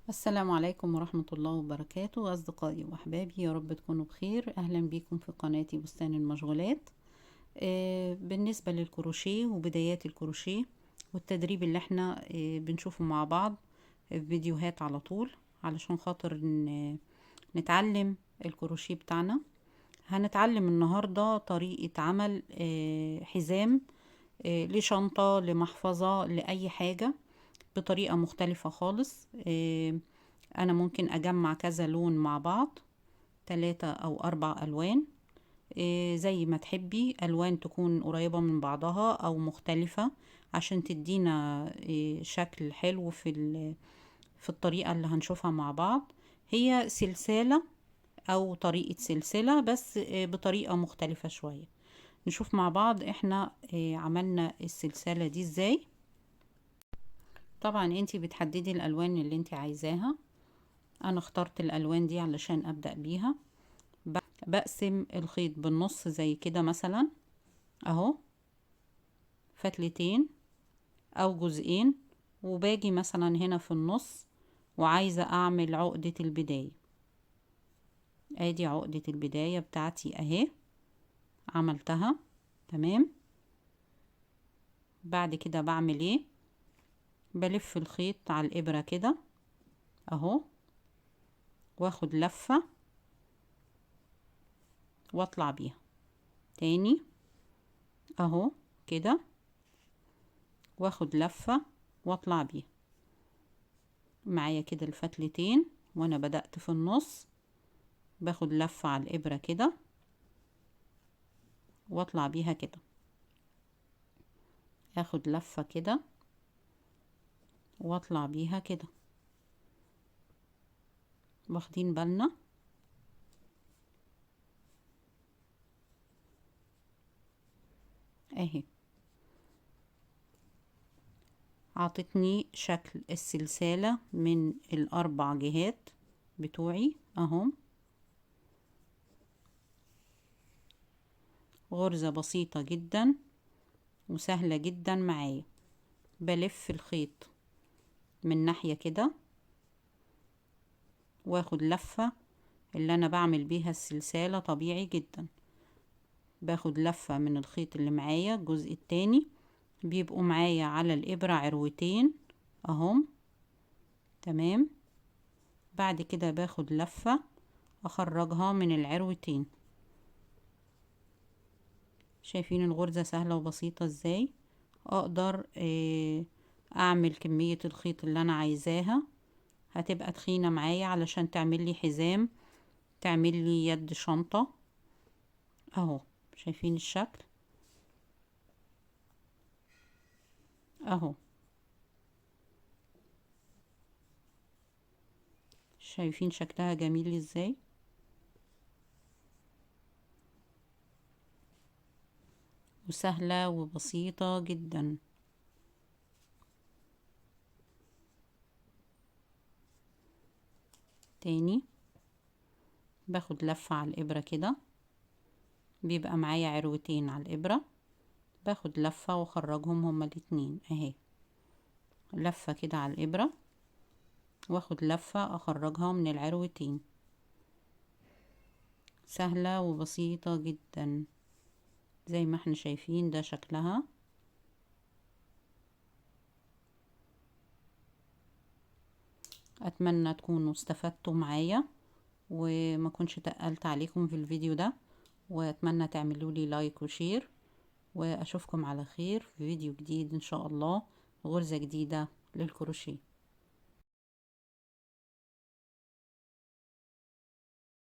السلام عليكم ورحمة الله وبركاته أصدقائي وأحبابي، يا رب تكونوا بخير. أهلا بيكم في قناتي بستان المشغولات. بالنسبة للكروشيه وبدايات الكروشيه والتدريب اللي احنا بنشوفه مع بعض في فيديوهات على طول علشان خاطر نتعلم الكروشيه بتاعنا. هنتعلم النهاردة طريقة عمل حزام لشنطة، لمحفظة، لأي حاجة بطريقة مختلفة خالص. انا ممكن اجمع كذا لون مع بعض، 3 أو 4 ألوان. زي ما تحبي، ألوان تكون قريبة من بعضها أو مختلفة عشان تدينا شكل حلو في الطريقة اللي هنشوفها مع بعض. هي سلسلة أو طريقة سلسلة، بس بطريقة مختلفة شوية. نشوف مع بعض احنا عملنا السلسلة دي ازاي. طبعا انتي بتحددي الألوان اللي انتي عايزاها. انا اخترت الالوان دي علشان ابدأ بيها. بقسم الخيط بالنص زي كده مثلا اهو، فتلتين او جزئين، وباجي مثلا هنا في النص وعايزة اعمل عقدة البداية. ادي عقدة البداية بتاعتي اهي، عملتها تمام. بعد كده بعمل ايه؟ بلف الخيط على الابرة كده اهو، واخد لفة واطلع بيها تاني اهو كده، واخد لفة واطلع بيها معايا كده الفتلتين. وانا بدأت في النص باخد لفة على الابرة كده واطلع بيها كده، اخد لفة كده واطلع بيها كده. واخدين بالنا؟ اهي عطتني شكل السلسلة من الاربع جهات بتوعي اهم. غرزة بسيطة جدا وسهلة جدا معايا. بلف الخيط من ناحية كده واخد لفة اللي انا بعمل بيها السلسلة طبيعي جدا. باخد لفة من الخيط اللي معايا، الجزء التاني بيبقوا معايا على الإبرة عروتين اهم تمام. بعد كده باخد لفة اخرجها من العروتين. شايفين الغرزة سهلة وبسيطة ازاي؟ اقدر اعمل كمية الخيط اللي انا عايزاها. هتبقى تخينة معايا علشان تعمل لي حزام، تعمل لي يد شنطة اهو. شايفين الشكل اهو؟ شايفين شكلها جميل ازاي؟ وسهلة وبسيطة جدا. تاني باخد لفة على الإبرة كده، بيبقى معايا عروتين على الإبرة، باخد لفة واخرجهم هما الاتنين اهي. لفة كده على الإبرة واخد لفة اخرجها من العروتين. سهلة وبسيطة جدا زي ما احنا شايفين ده شكلها. اتمنى تكونوا استفدتوا معايا وما كنتش تقلت عليكم في الفيديو ده، واتمنى تعملوا لي لايك وشير، واشوفكم على خير في فيديو جديد ان شاء الله، غرزة جديدة للكروشيه.